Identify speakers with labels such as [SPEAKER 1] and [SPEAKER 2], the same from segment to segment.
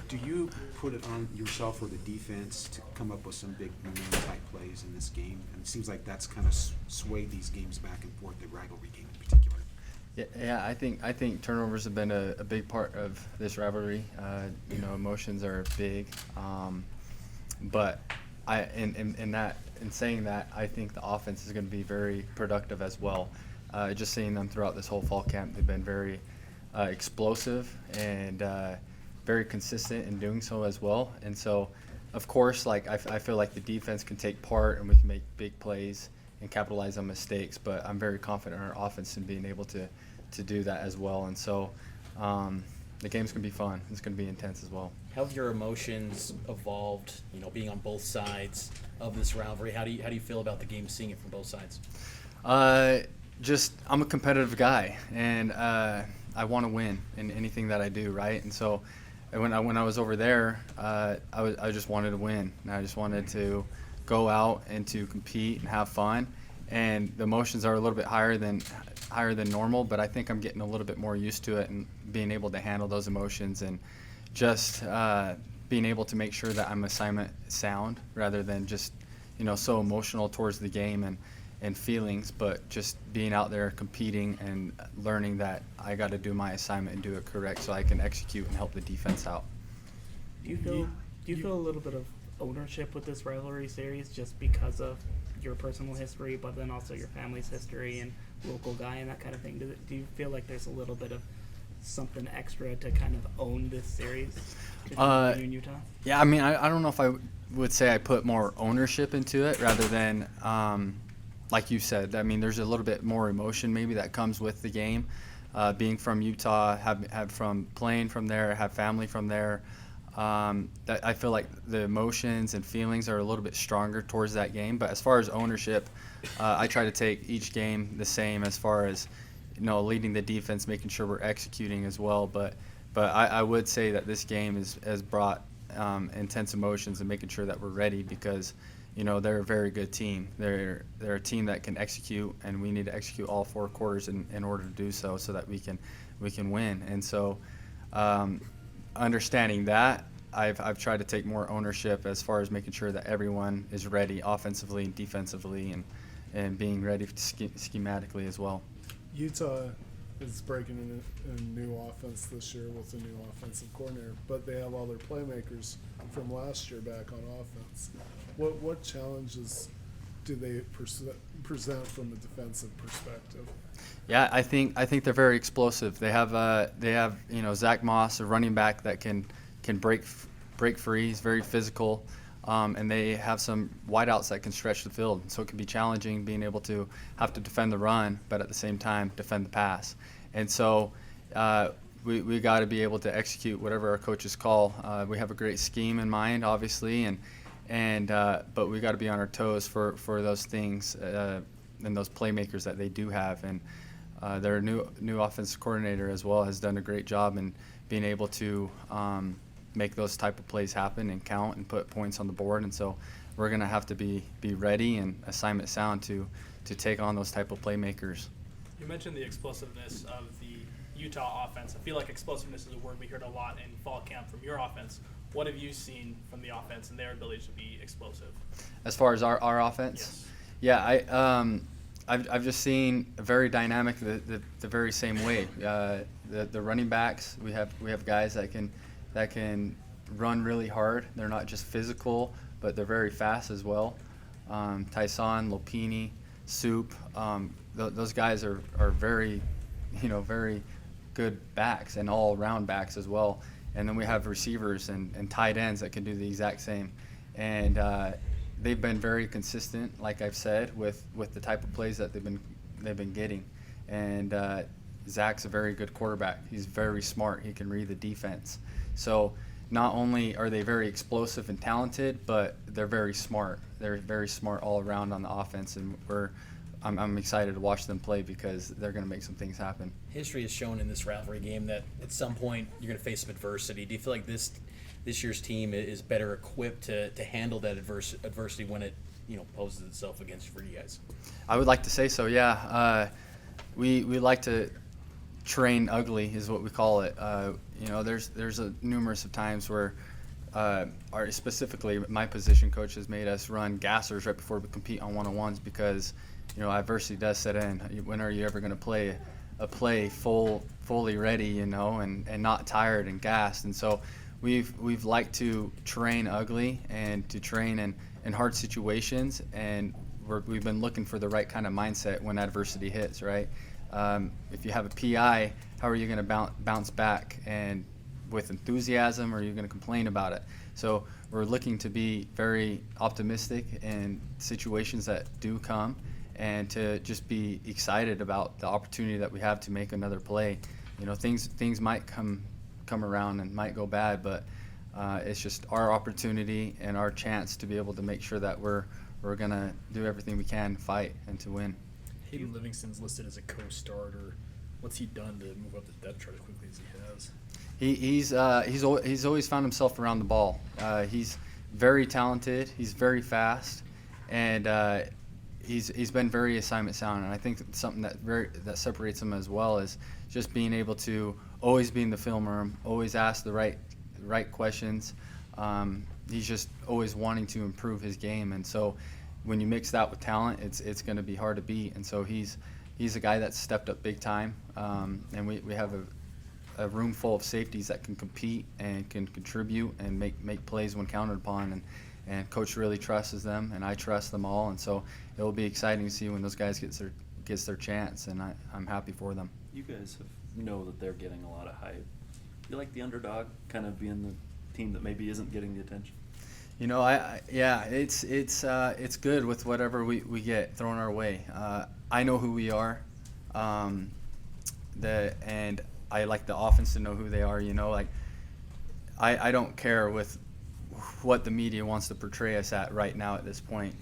[SPEAKER 1] Do you put it on yourself or the defense to come up with some big momentum-type plays in this game? And it seems like that's kind of swayed these games back and forth, the rivalry game in particular.
[SPEAKER 2] Yeah, I think turnovers have been a big part of this rivalry. Emotions are big, but in saying that, I think the offense is going to be very productive as well. Just seeing them throughout this whole fall camp, they've been very explosive and very consistent in doing so as well. And so, of course, I feel like the defense can take part and we can make big plays and capitalize on mistakes. But I'm very confident in our offense in being able to do that as well. And so the game's going to be fun. It's going to be intense as well.
[SPEAKER 3] How have your emotions evolved, being on both sides of this rivalry? How do you feel about the game, seeing it from both sides?
[SPEAKER 2] I'm a competitive guy, and I want to win in anything that I do, right? And so when I was over there, I just wanted to win, and I just wanted to go out and to compete and have fun. And the emotions are a little bit higher than normal, but I think I'm getting a little bit more used to it and being able to handle those emotions and just being able to make sure that I'm assignment sound rather than just so emotional towards the game and feelings, but just being out there competing and learning that I got to do my assignment and do it correct so I can execute and help the defense out.
[SPEAKER 4] Do you feel a little bit of ownership with this rivalry series just because of your personal history, but then also your family's history and local guy and that kind of thing? Do you feel like there's a little bit of something extra to kind of own this series between you and Utah?
[SPEAKER 2] Yeah, I mean, I don't know if I would say I put more ownership into it rather than, like you said, I mean, there's a little bit more emotion maybe that comes with the game. Being from Utah, have from playing from there, have family from there. That I feel like the emotions and feelings are a little bit stronger towards that game. But as far as ownership, I try to take each game the same as far as leading the defense, making sure we're executing as well. But I would say that this game has brought intense emotions and making sure that we're ready because they're a very good team. They're a team that can execute, and we need to execute all four quarters in order to do so that we can win. And so. Understanding that, I've tried to take more ownership as far as making sure that everyone is ready offensively and defensively and being ready schematically as well.
[SPEAKER 5] Utah is breaking in a new offense this year with a new offensive coordinator, but they have all their playmakers from last year back on offense. What challenges do they present from a defensive perspective?
[SPEAKER 2] Yeah, I think they're very explosive. They have Zach Moss, a running back that can break free. He's very physical, and they have some wideouts that can stretch the field. So it can be challenging being able to have to defend the run, but at the same time defend the pass. And so we got to be able to execute whatever our coaches call. We have a great scheme in mind, obviously, but we got to be on our toes for those things and those playmakers that they do have. And their new offensive coordinator as well has done a great job in being able to make those type of plays happen and count and put points on the board. And so we're going to have to be ready and assignment sound to take on those type of playmakers.
[SPEAKER 6] You mentioned the explosiveness of the Utah offense. I feel like explosiveness is a word we heard a lot in fall camp from your offense. What have you seen from the offense and their ability to be explosive?
[SPEAKER 2] As far as our offense?
[SPEAKER 6] Yes.
[SPEAKER 2] Yeah, I've just seen very dynamic the very same way. The running backs, we have guys that can run really hard. They're not just physical, but they're very fast as well. Tyson, Lopini, Soup, those guys are very, very good backs and all-around backs as well. And then we have receivers and tight ends that can do the exact same. And they've been very consistent, like I've said, with the type of plays that they've been getting. And Zach's a very good quarterback. He's very smart. He can read the defense. So not only are they very explosive and talented, but they're very smart. They're very smart all around on the offense, and I'm excited to watch them play because they're going to make some things happen.
[SPEAKER 3] History has shown in this rivalry game that at some point you're going to face some adversity. Do you feel like this year's team is better equipped to handle that adversity when it poses itself against for you guys?
[SPEAKER 2] I would like to say so. Yeah, we like to train ugly is what we call it. you know, there's a numerous of times where specifically my position coach has made us run gassers right before we compete on one-on-ones because, you know, adversity does set in. When are you ever going to play a play fully ready, you know, and not tired and gassed? And so we've liked to train ugly and to train in hard situations, and we've been looking for the right kind of mindset when adversity hits, right? If you have a PI, how are you going to bounce back and with enthusiasm, or are you going to complain about it? So we're looking to be very optimistic in situations that do come, and to just be excited about the opportunity that we have to make another play. You know, things might come around and might go bad, but it's just our opportunity and our chance to be able to make sure that we're going to do everything we can to fight and to win.
[SPEAKER 7] Hayden Livingston's listed as a co-starter. What's he done to move up the depth chart as quickly as he has?
[SPEAKER 2] He's always found himself around the ball. He's very talented. He's very fast, and he's been very assignment sound. And I think that something that separates him as well is just being able to always be in the film room, always ask the right questions. He's just always wanting to improve his game, and so when you mix that with talent, it's going to be hard to beat. And so he's a guy that's stepped up big time, and we have a room full of safeties that can compete and can contribute and make plays when counted upon, and coach really trusts them, and I trust them all, and so it will be exciting to see when those guys gets their chance, and I'm happy for them.
[SPEAKER 8] You guys know that they're getting a lot of hype. You like the underdog, kind of being the team that maybe isn't getting the attention?
[SPEAKER 2] You know, it's good with whatever we get thrown our way. I know who we are, and I like the offense to know who they are. You know, like I don't care with what the media wants to portray us at right now at this point,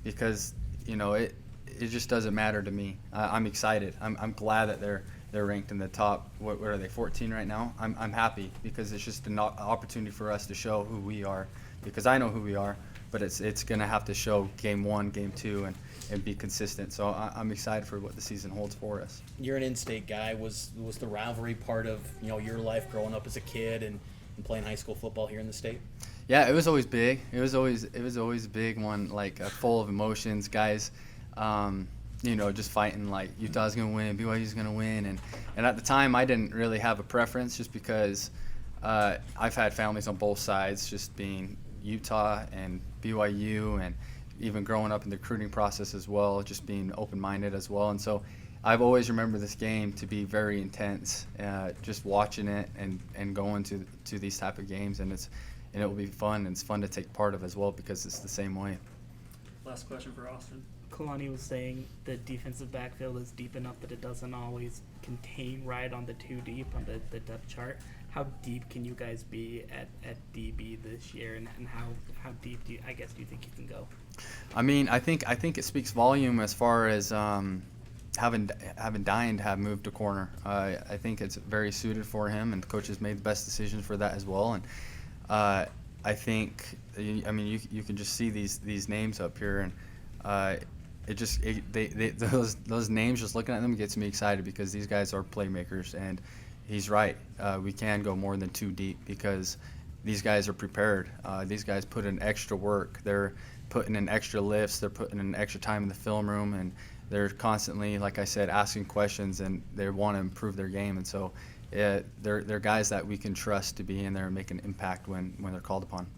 [SPEAKER 2] because you know it just doesn't matter to me. I'm excited. I'm glad that they're ranked in the top. What are they, 14 right now? I'm happy because it's just an opportunity for us to show who we are. Because I know who we are, but it's going to have to show game 1, game 2, and be consistent. So I'm excited for what the season holds for us.
[SPEAKER 3] You're an in-state guy. Was the rivalry part of, you know, your life growing up as a kid and playing high school football here in the state?
[SPEAKER 2] Yeah, it was always big. It was always a big one, like full of emotions. Guys, you know, just fighting like Utah's going to win, BYU's going to win, and at the time I didn't really have a preference just because I've had families on both sides, just being Utah and BYU, and even growing up in the recruiting process as well, just being open-minded as well. And so I've always remembered this game to be very intense, just watching it and going to these type of games, and it will be fun, and it's fun to take part of as well because it's the same way.
[SPEAKER 7] Last question for Austin.
[SPEAKER 4] Kalani was saying the defensive backfield is deep enough that it doesn't always contain right on the 2 deep on the depth chart. How deep can you guys be at DB this year, and how deep do you think you can go?
[SPEAKER 2] I mean, I think it speaks volume as far as having Dine have moved to corner. I think it's very suited for him, and the coach has made the best decisions for that as well. And I think, I mean, you can just see these names up here, and those names, just looking at them gets me excited because these guys are playmakers, and he's right. We can go more than 2 deep because these guys are prepared. These guys put in extra work. They're putting in extra lifts. They're putting in extra time in the film room, and they're constantly, like I said, asking questions, and they want to improve their game. And so they're guys that we can trust to be in there and make an impact when they're called upon.